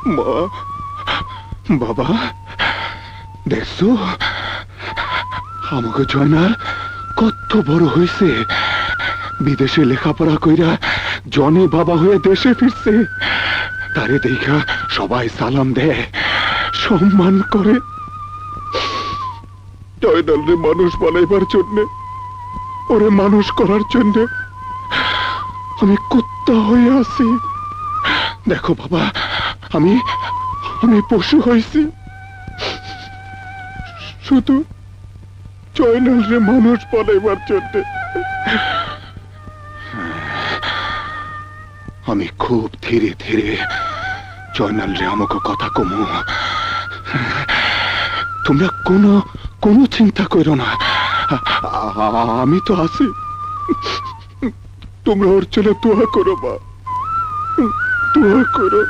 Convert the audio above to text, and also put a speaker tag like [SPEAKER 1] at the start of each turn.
[SPEAKER 1] মা, বাবা, দেখছো আমাকে জয়নাল কত বড় হয়েছে, বিদেশে লেখাপড়া কইরা জনে বাবা হয়ে দেশে ফিরছে। তারে দেখা সবাই সালাম দেয়, সম্মান করে। জয়নাল রে মানুষ বানাইবার জন্যে, ওরে মানুষ করার জন্যে আমি কুত্তা হয়ে আছি। দেখো বাবা, আমি আমি পশু হয়েছি, শুধু জয়নাল রে মানুষ বানাইবার জন্যে। আমি খুব ধীরে ধীরে জয়নাল রে আমাকে কথা কমু। তোমরা কোনো কোনো চিন্তা করো না, আমি তো আছি। তোমরা ওর জন্য দোয়া করো মা, দোয়া করো।